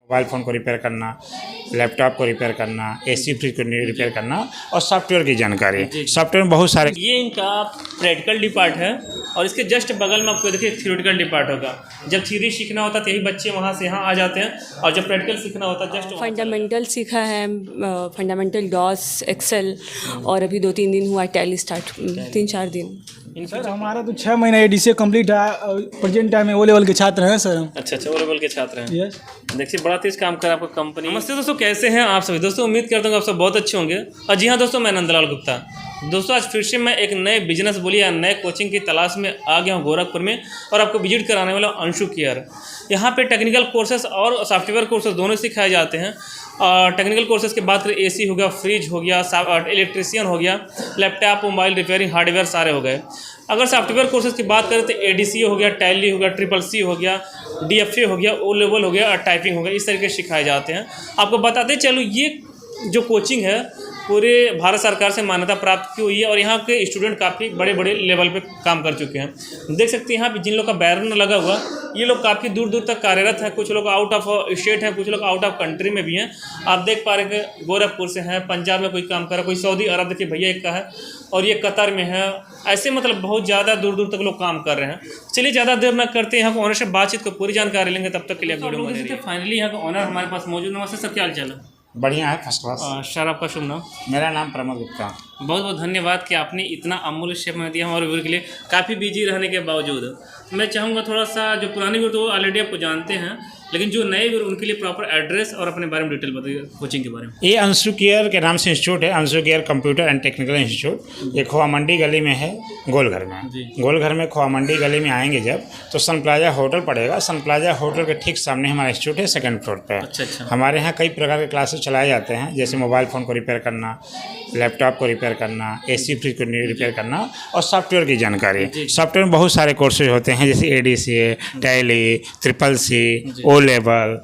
Mobile phone को repair करना, laptop को रिपेयर करना, एसी फ्रिज को रिपेयर करना और सॉफ्टवेयर की जानकारी। सॉफ्टवेयर में बहुत सारे ये इनका प्रैक्टिकल डिपार्ट है और इसके जस्ट बगल में आपको देखिए थ्योरेटिकल डिपार्ट होगा। जब थ्योरी सीखना होता है तो यही बच्चे वहाँ से यहाँ आ जाते हैं और जब प्रैक्टिकल सीखना होता है जस्ट फंडामेंटल सीखा है, फंडामेंटल डॉस, एक्सेल, और अभी 2-3 दिन हुआ टैली स्टार्ट, 3-4 दिन। सर हमारा तो 6 महीना एडीसी कंप्लीट है, प्रेजेंट टाइम में ओ लेवल के छात्र हैं सर हम। अच्छा ओ लेवल के छात्र हैं। यस देखिए बड़ा तेज काम कर आपका कंपनी। नमस्ते दोस्तों, कैसे हैं आप सभी दोस्तों? उम्मीद करता हूँ आप सब बहुत अच्छे होंगे। और जी हाँ दोस्तों, मैं नंदलाल गुप्ता। दोस्तों आज फिर से मैं एक नए बिजनेस बोलिए या नए कोचिंग की तलाश में आ गया हूँ गोरखपुर में, और आपको विजिट कराने वाला अंशु केयर। यहाँ पे टेक्निकल कोर्सेज और सॉफ्टवेयर कोर्सेज दोनों सिखाए जाते हैं। और टेक्निकल कोर्सेज की बात करें, एसी हो गया, फ्रिज हो गया, इलेक्ट्रीशियन हो गया, लैपटॉप मोबाइल रिपेयरिंग हार्डवेयर सारे हो गए। अगर सॉफ्टवेयर कोर्सेज की बात करें तो एडीसी हो गया, टैली हो गया, ट्रिपल सी हो गया, डीएफए हो गया, ओ लेवल हो गया और टाइपिंग हो गया, इस तरीके से सिखाए जाते हैं। आपको बताते चलो ये जो कोचिंग है पूरे भारत सरकार से मान्यता प्राप्त की हुई है और यहाँ के स्टूडेंट काफ़ी बड़े बड़े लेवल पे काम कर चुके हैं। देख सकते हैं यहाँ पे जिन लोग का बैनर लगा हुआ, ये लोग काफ़ी दूर दूर तक कार्यरत हैं। कुछ लोग आउट ऑफ स्टेट हैं, कुछ लोग आउट ऑफ कंट्री में भी हैं। आप देख पा रहे हैं गोरखपुर से हैं, पंजाब में कोई काम कर रहा है, कोई सऊदी अरब देखिए भैया एक का है, और ये कतर में है। ऐसे मतलब बहुत ज़्यादा दूर दूर तक लोग काम कर रहे हैं। चलिए ज़्यादा देर न करते हैं, यहाँ को ऑनर से बातचीत को पूरी जानकारी लेंगे। तब तक के लिए वीडियो में देखिए फाइनली यहाँ का ऑनर हमारे पास मौजूद। नमस्ते सर, क्या हाल चाल है? बढ़िया है, फर्स्ट क्लास। सर आपका शुभ नाम? मेरा नाम प्रमोद गुप्ता। बहुत बहुत धन्यवाद कि आपने इतना अमूल्य समय दिया हमारे व्यूअर के लिए, काफ़ी बिजी रहने के बावजूद। मैं चाहूँगा थोड़ा सा, जो पुराने व्यूअर तो ऑलरेडी आपको जानते हैं, लेकिन जो नए व्यूअर उनके लिए प्रॉपर एड्रेस और अपने बारे में डिटेल बताइए कोचिंग के बारे में। ये अंशु केयर के नाम से इंस्टीट्यूट है, Anshu care computer and technical institute. ये खोआ मंडी गली में है, गोलघर में। गोलघर में खोआ मंडी गली में आएंगे जब, तो सन प्लाजा होटल पड़ेगा। सन प्लाजा होटल के ठीक सामने हमारा इंस्टीट्यूट है, सेकंड फ्लोर पे। अच्छा। हमारे यहाँ कई प्रकार के क्लासेस चलाए जाते हैं, जैसे मोबाइल फ़ोन को रिपेयर करना, लैपटॉप को रिपेयर करना, एसी फ्रिज को रिपेयर करना और सॉफ्टवेयर की जानकारी। सॉफ्टवेयर में बहुत सारे कोर्सेज होते हैं, जैसे ADC, Tally, triple C, O level,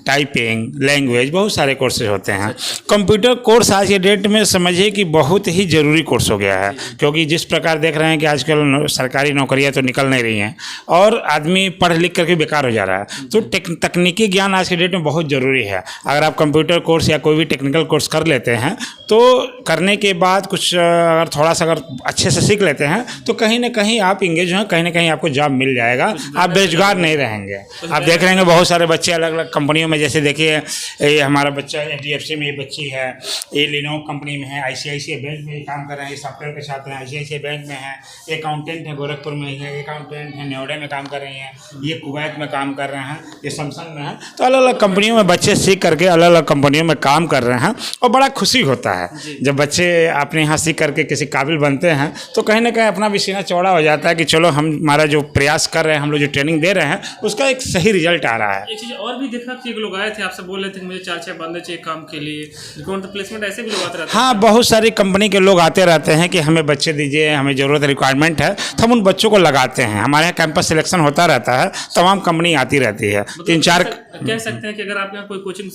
typing, language, बहुत सारे कोर्सेज होते हैं। कंप्यूटर कोर्स आज के डेट में समझिए कि बहुत ही ज़रूरी कोर्स हो गया है, क्योंकि जिस प्रकार देख रहे हैं कि आजकल सरकारी नौकरियां तो निकल नहीं रही हैं और आदमी पढ़ लिख करके बेकार हो जा रहा है। तो तकनीकी ज्ञान आज के डेट में बहुत ज़रूरी है। अगर आप कंप्यूटर कोर्स या कोई भी टेक्निकल कोर्स कर लेते हैं तो करने के बाद कुछ अगर थोड़ा सा अगर अच्छे से सीख लेते हैं तो कहीं ना कहीं आप इंगेज हैं, कहीं ना कहीं आपको जॉब मिल जाएगा, आप बेरोजगार नहीं रहेंगे। आप देख रहे हैं बहुत सारे बच्चे अलग अलग कंपनियों में, जैसे देखिए ये हमारा बच्चा एचडीएफसी में, ये बच्ची है, ये लिनोवो कंपनी में है, आईसीआईसीआई बैंक में काम कर रहे हैं, ये सॉफ्टवेयर के छात्र हैं, आईसीआईसीआई बैंक में है, अकाउंटेंट है गोरखपुर में है, अकाउंटेंट है नोएडा में काम कर रही हैं, ये कुवैत में काम कर रहे हैं, ये सैमसंग में है। तो अलग अलग कंपनियों में बच्चे सीख करके अलग अलग कंपनियों में काम कर रहे हैं और बड़ा खुशी होता है जब बच्चे अपने यहाँ सीख करके किसी काबिल बनते हैं। तो कहीं ना कहीं अपना भी सीना चौड़ा हो जाता है कि चलो हमारा जो प्रयास कर रहे हैं, हम लोग जो ट्रेनिंग दे रहे हैं, उसका एक सही रिजल्ट आ रहा है। एक चीज़ और भी देखा कि एक लोग आए थे, आपसे बोल रहे थे कि मुझे 4-6 बंदे चाहिए काम के लिए, तो प्लेसमेंट ऐसे भी लोग आते रहते हैं। हाँ, बहुत सारी कंपनी के लोग आते रहते हैं कि हमें बच्चे दीजिए, हमें ज़रूरत है, रिक्वायरमेंट है, तो हम उन बच्चों को लगाते हैं। हमारे यहाँ कैंपस सिलेक्शन होता रहता है, तमाम कंपनी आती रहती है। 3-4 कह सकते हैं कि अगर आप यहाँ कोई कोचिंग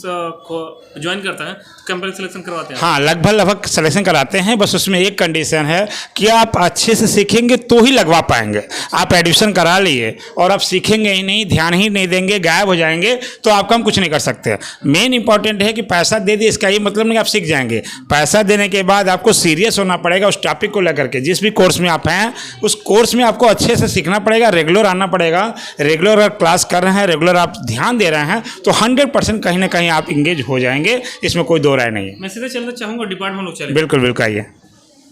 ज्वाइन करता है कैंपस सिलेक्शन करवाते हैं? हाँ, लगभग सिलेक्शन कराते हैं। बस उसमें एक कंडीशन है कि आप अच्छे से सीखेंगे तो ही लगवा पाएंगे। आप एडमिशन करा लिए और आप सीखेंगे ही नहीं, ध्यान ही नहीं देंगे, गायब हो जाएंगे, तो आपका हम कुछ नहीं कर सकते। मेन इंपॉर्टेंट है कि पैसा दे दिए, इसका ये मतलब नहीं आप सीख जाएंगे। पैसा देने के बाद आपको सीरियस होना पड़ेगा उस टॉपिक को लेकर के। जिस भी कोर्स में आप हैं, उस कोर्स में आपको अच्छे से सीखना पड़ेगा, रेगुलर आना पड़ेगा। रेगुलर अगर क्लास कर रहे हैं, रेगुलर आप ध्यान दे रहे हैं, तो 100% कहीं ना कहीं आप इंगेज हो जाएंगे, इसमें कोई दो राय नहीं है। मैं सीधे चलना चाहूँगा डिपार्टमेंट लोग चले। बिल्कुल बिल्कुल, आइए।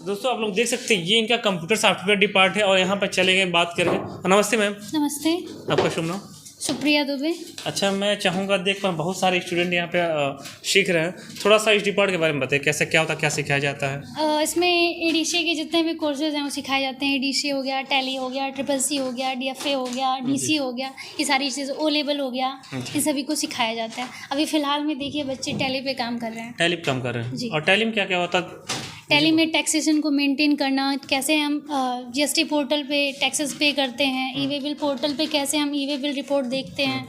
दोस्तों आप लोग देख सकते हैं ये इनका कंप्यूटर सॉफ्टवेयर डिपार्ट है और यहाँ पर चलेंगे बात करेंगे। नमस्ते मैम। नमस्ते। आपका शुभ नाम? सुप्रिया दुबे। अच्छा, मैं चाहूँगा देख पाए बहुत सारे स्टूडेंट यहाँ पे सीख रहे हैं, थोड़ा सा इस डिपार्ट के बारे में बताइए, कैसे क्या होता है, क्या सिखाया जाता है? इसमें एडीसी के जितने भी कोर्सेज हैं वो सिखाए जाते हैं। एडीसी हो गया, टैली हो गया, ट्रिपल सी हो गया, डीएफए हो गया, डीसी हो गया, ये सारी चीज़ें, ओ लेवल हो गया, इन सभी को सिखाया जाता है। अभी फ़िलहाल में देखिए बच्चे टैली पे काम कर रहे हैं। टैली पे काम कर रहे हैं जी। और टैली में क्या क्या होता है? टैली में टैक्सेशन को मेंटेन करना, कैसे हम जीएसटी पोर्टल पे टैक्सेस पे करते हैं, ई वे बिल पोर्टल पे कैसे हम ई वे बिल रिपोर्ट देखते हैं,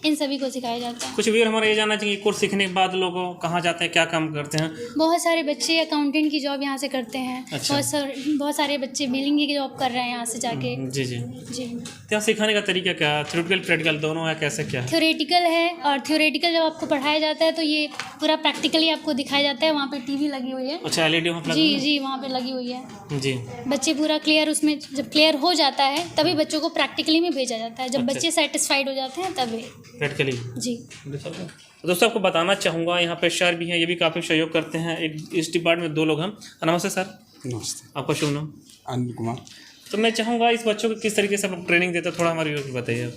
इन सभी को सिखाया जाता है। कुछ भी हमारा ये जानना चाहिए कोर्स सीखने के बाद लोग कहाँ जाते हैं, क्या काम करते हैं? बहुत सारे बच्चे अकाउंटेंट की जॉब यहाँ से करते हैं। अच्छा। बहुत सारे बच्चे बिलिंग की जॉब कर रहे हैं यहाँ से जाके। जी जी। जी। तो यहाँ सिखाने का तरीका क्या है? थ्योरेटिकल प्रैक्टिकल दोनों है, कैसे क्या है? थ्योरेटिकल है, और थ्योरेटिकल जब आपको पढ़ाया जाता है तो ये पूरा प्रैक्टिकली आपको दिखाया जाता है। वहाँ पे टीवी लगी हुई है। अच्छा, एलईडी वहाँ पे जी लगा जी, वहाँ पे लगी हुई है। है? जी। बच्चे पूरा क्लियर, उसमें जब क्लियर हो जाता है तभी बच्चों को प्रैक्टिकली में भेजा जाता है। जब अच्छा। बच्चे सेटिस्फाइड हो जाते हैं तभी। प्रैक्टिकली। जी। दोस्तों आपको बताना चाहूँगा यहाँ पे सर भी हैं, ये भी काफ़ी सहयोग करते हैं। एक इस डिपार्टमेंट में 2 लोग हैं। नमस्ते सर। नमस्ते। आपका शुभ नाम? अनिल कुमार। तो मैं चाहूँगा इस बच्चों को किस तरीके से आप ट्रेनिंग देते हैं, थोड़ा हमारे व्यूअर्स को बताइए आप।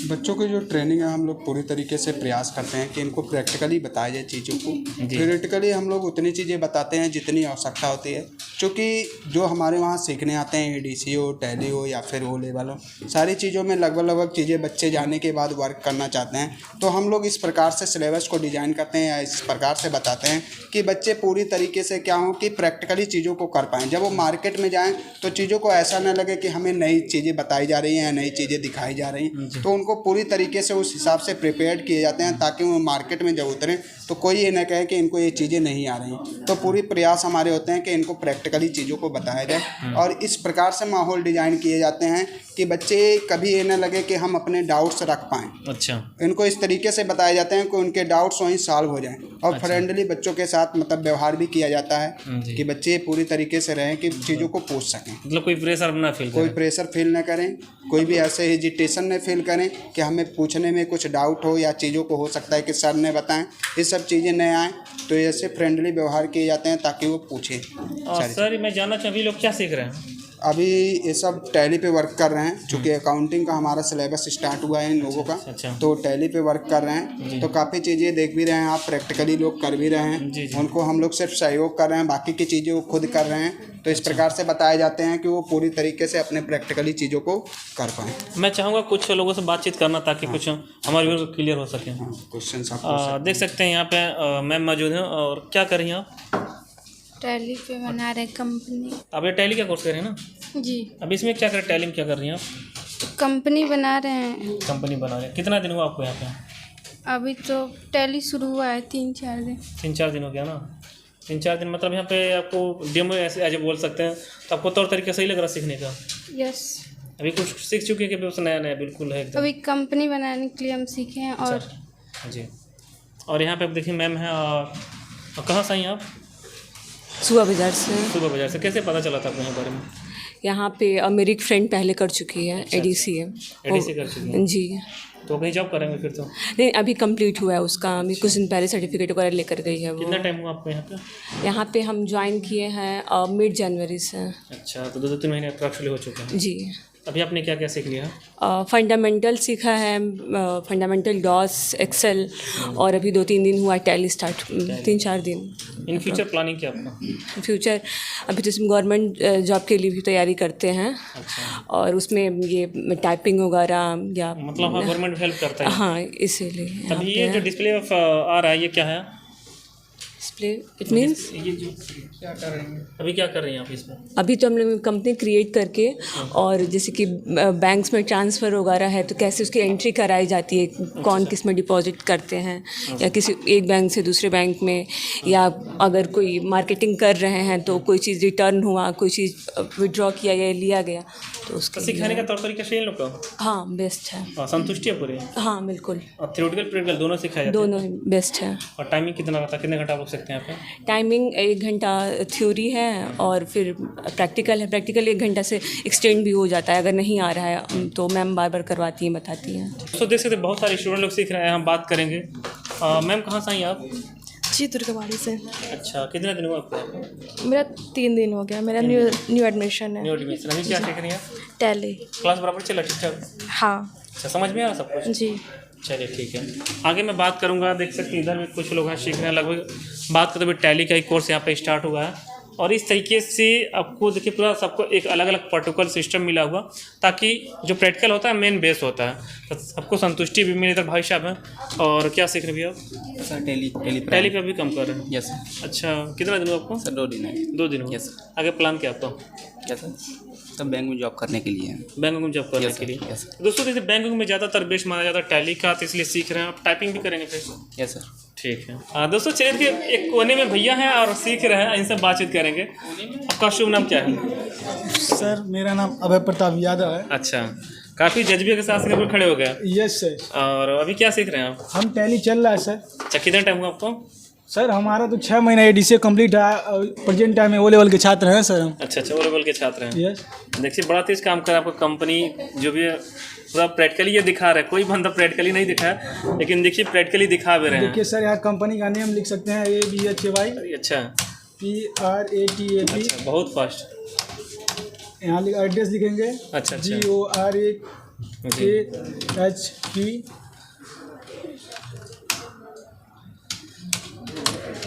बच्चों की जो ट्रेनिंग है हम लोग पूरी तरीके से प्रयास करते हैं कि इनको प्रैक्टिकली बताया जाए चीज़ों को। थ्योरेटिकली हम लोग उतनी चीज़ें बताते हैं जितनी आवश्यकता होती है, क्योंकि जो हमारे वहाँ सीखने आते हैं एडीसी हो, टैली हो या फिर ओ लेवल हो, सारी चीज़ों में लगभग चीज़ें बच्चे जाने के बाद वर्क करना चाहते हैं। तो हम लोग इस प्रकार से सिलेबस को डिज़ाइन करते हैं या इस प्रकार से बताते हैं कि बच्चे पूरी तरीके से क्या हो कि प्रैक्टिकली चीज़ों को कर पाएँ। जब वो मार्केट में जाएँ तो चीज़ों को ऐसा न लगे कि हमें नई चीज़ें बताई जा रही हैं या नई चीज़ें दिखाई जा रही हैं। तो उनको पूरी तरीके से उस हिसाब से प्रिपेयर्ड किए जाते हैं ताकि वो मार्केट में जब उतरें तो कोई ये न कहे कि इनको ये चीज़ें नहीं आ रही। तो पूरी प्रयास हमारे होते हैं कि इनको प्रैक्टिकली चीज़ों को बताया जाए और इस प्रकार से माहौल डिज़ाइन किए जाते हैं कि बच्चे कभी ये न लगे कि हम अपने डाउट्स रख पाएँ। अच्छा। इनको इस तरीके से बताए जाते हैं कि उनके डाउट्स वहीं सॉल्व हो जाएं और फ्रेंडली बच्चों के साथ मतलब व्यवहार भी किया जाता है कि बच्चे पूरी तरीके से रहें कि चीज़ों को पूछ सकें। मतलब कोई प्रेशर ना फील कोई प्रेशर फील न करें, कोई भी ऐसे हेजिटेशन न फील करें कि हमें पूछने में कुछ डाउट हो या चीज़ों को हो सकता है कि सर ने बताएं, ये सब चीज़ें न आएँ। तो ऐसे फ्रेंडली व्यवहार किए जाते हैं ताकि वो पूछें। सर मैं जानना चाहूँ अभी लोग क्या सीख रहे हैं? अभी ये सब टैली पे वर्क कर रहे हैं, चूँकि अकाउंटिंग का हमारा सिलेबस स्टार्ट हुआ है इन लोगों का। अच्छा। तो टैली पे वर्क कर रहे हैं, तो काफ़ी चीज़ें देख भी रहे हैं आप, प्रैक्टिकली लोग कर भी रहे हैं। उनको हम लोग सिर्फ सहयोग कर रहे हैं, बाकी की चीज़ें वो खुद कर रहे हैं। तो इस प्रकार से बताए जाते हैं कि वो पूरी तरीके से अपने प्रैक्टिकली चीज़ों को कर पाएँ। मैं चाहूँगा कुछ लोगों से बातचीत करना ताकि कुछ हमारे व्यूअर्स को क्लियर हो सके। क्वेश्चन आप देख सकते हैं यहाँ पे मैम मौजूद हैं। और क्या कर रही हैं आप? टैली पे बना रहे कंपनी। आप ये टैली का कोर्स कर रहे हैं ना? जी। अभी इसमें क्या कर रहे, टैली में क्या कर रही हैं आप? कंपनी बना रहे हैं। कंपनी बना रहे हैं। कितना दिन हुआ आपको यहाँ पे? अभी तो टैली शुरू हुआ है 3-4 दिन। 3-4 दिन हो गया ना? 3-4 दिन मतलब यहाँ पे आपको डेमो ऐसे ऐसे बोल सकते हैं। तो आपको तौर तरीका सही लग रहा सीखने का? यस। अभी कुछ सीख चुके हैं कि बस नया नया बिल्कुल है एकदम? अभी कंपनी बनाने के लिए हम सीखे हैं। और जी। और यहाँ पे आप देखिए मैम है। और कहाँ से आई आप? सुबह बाज़ार से। सुबह बाजार से। कैसे पता चला था आपको यहाँ बारे में? यहाँ पे मेरी एक फ्रेंड पहले कर चुकी है, एडीसी है। एडीसी कर चुकी है? जी। तो कहीं जॉब करेंगे फिर तो? नहीं, अभी कंप्लीट हुआ है उसका। अभी कुछ दिन पहले सर्टिफिकेट वगैरह लेकर गई है वो। कितना टाइम हुआ आपको यहाँ पे? यहाँ पे हम ज्वाइन किए हैं मिड जनवरी से। अच्छा, तो 2-3 महीने अप्रॉक्सिमली हो चुके हैं। जी। अभी आपने क्या क्या सीख लिया? फंडामेंटल सीखा है, फंडामेंटल डॉस, एक्सेल, और अभी 2-3 दिन हुआ टैली स्टार्ट, 3-4 दिन। इन फ्यूचर प्लानिंग क्या आपका? फ्यूचर अभी तो इसमें गवर्नमेंट जॉब के लिए भी तैयारी करते हैं। अच्छा। और उसमें ये टाइपिंग वगैरह या मतलब हाँ, गवर्नमेंट हेल्प करता है। हाँ, इसीलिए। अभी ये जो डिस्प्ले आ रहा है ये क्या है? डिस्प्ले इट मीन्स ये जो क्या कर रही हैं अभी, क्या कर रही हैं आप इसमें? अभी तो हम लोग कंपनी क्रिएट करके, और जैसे कि बैंक्स में ट्रांसफ़र वगैरह है तो कैसे उसकी एंट्री कराई जाती है, कौन किस में डिपॉजिट करते हैं, या किसी एक बैंक से दूसरे बैंक में, या अगर कोई मार्केटिंग कर रहे हैं तो कोई चीज़ रिटर्न हुआ, कोई चीज़ विड्रॉ किया या लिया गया तो उसका सिखाने का तौर तरीका सही लोग का? हाँ, बेस्ट है। संतुष्टि है पूरी? हाँ, बिल्कुल। और थ्योरेटिकल प्रैक्टिकल दोनों सिखाया जाता है? दोनों बेस्ट है। और टाइमिंग कितना रहता है, कितने घंटा रुक सकते हैं आप? टाइमिंग 1 घंटा थ्योरी है और फिर प्रैक्टिकल है। प्रैक्टिकल 1 घंटा से एक्सटेंड भी हो जाता है, अगर नहीं आ रहा है तो मैम बार बार करवाती हैं, बताती हैं। तो देख सकते बहुत सारे स्टूडेंट लोग सीख रहे हैं, हम बात करेंगे। मैम कहाँ से आई आप? जी, दुर्गाबाड़ी से। अच्छा, कितना दिन हुआ आपको? मेरा 3 दिन हो गया। मेरा न्यू एडमिशन है। New admission. अभी क्या सीख रही हैं? टैली। क्लास बराबर चला ठीक ठाक? हाँ। अच्छा, समझ में आ रहा सब कुछ? जी। चलिए ठीक है, आगे मैं बात करूंगा। देख सकते हैं इधर भी कुछ लोग हैं सीख रहे हैं। लगभग बात करते हुए टैली का ही कोर्स यहाँ पे स्टार्ट हुआ है। और इस तरीके से आपको देखिए पूरा सबको एक अलग अलग पर्टिकुलर सिस्टम मिला हुआ, ताकि जो प्रैक्टिकल होता है मेन बेस होता है, तो सबको संतुष्टि भी मिले। इधर भाई साहब हैं। और क्या सीख रहे हैं आप? सर टैली पे अभी कम कर रहे हैं? Yes sir. अच्छा, कितना दिन हुआ आपको? सर 2 दिन है। 2 दिन हुआ। Yes sir. आगे प्लान क्या आपका? क्या सर? तब बैंक में जॉब करने के लिए। बैंकों में जॉब करने Yes, के लिए। sir. Yes, sir. दोस्तों जैसे बैंकों में ज़्यादातर बेस माना जाता है टैली का, तो इसलिए सीख रहे हैं। आप टाइपिंग भी करेंगे फिर? Yes sir. ठीक है। दोस्तों चलिए देखिए, एक कोने में भैया हैं और सीख रहे हैं, इनसे बातचीत करेंगे। आपका शुभ नाम क्या है? सर मेरा नाम अभय प्रताप यादव है। अच्छा, काफ़ी जज्बे के साथ सीखने पर खड़े हो गए। Yes sir. और अभी क्या सीख रहे हैं आप? हम टैली चल रहा है सर। अच्छा, कितना टाइम हुआ आपको? सर हमारा तो 6 महीना ADCA कंप्लीट है। प्रेजेंट टाइम में ओ लेवल के छात्र हैं सर हम। अच्छा, ओ लेवल के छात्र हैं। यस। देखिए बड़ा तेज काम कर रहा है आपका कंपनी, जो भी है पूरा प्रैक्टिकली ये दिखा रहा है। कोई बंदा प्रैक्टिकली नहीं दिखा है, लेकिन देखिए प्रैक्टिकली दिखा भी रहे हैं। देखिए सर यहाँ कंपनी का नेम लिख सकते हैं ABHY अच्छा, PRATAP। अच्छा, बहुत फास्ट। यहाँ एड्रेस लिखेंगे। अच्छा, अच्छा। GORAKHP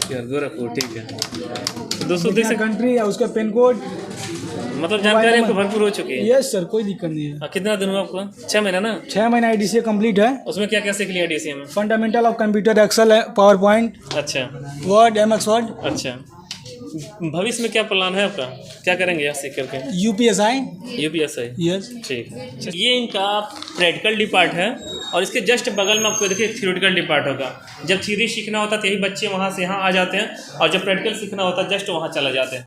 गोरखपुर। ठीक है। तो दोस्तों देख सकते कंट्री है, उसका पिन कोड, मतलब जानकारी आपको भरपूर हो चुकी है। यस सर, कोई दिक्कत नहीं है। कितना दिन हुआ आपको? 6 महीना ना? 6 महीना ADCA कंप्लीट है। उसमें क्या क्या सीख लिया DCA में? Fundamental of computer, Excel, PowerPoint, अच्छा, वर्ड, MS वर्ड। अच्छा। भविष्य में क्या प्लान है आपका? क्या करेंगे यहाँ सीख करके? UPSI। यस। ठीक है। ये इनका प्रैक्टिकल डिपार्ट है और इसके जस्ट बगल में आपको देखिए थियोरेटिकल डिपार्ट होगा। जब थ्योरी सीखना होता है तो यही बच्चे वहाँ से यहाँ आ जाते हैं, और जब प्रैक्टिकल सीखना होता है जस्ट वहाँ चला जाते हैं।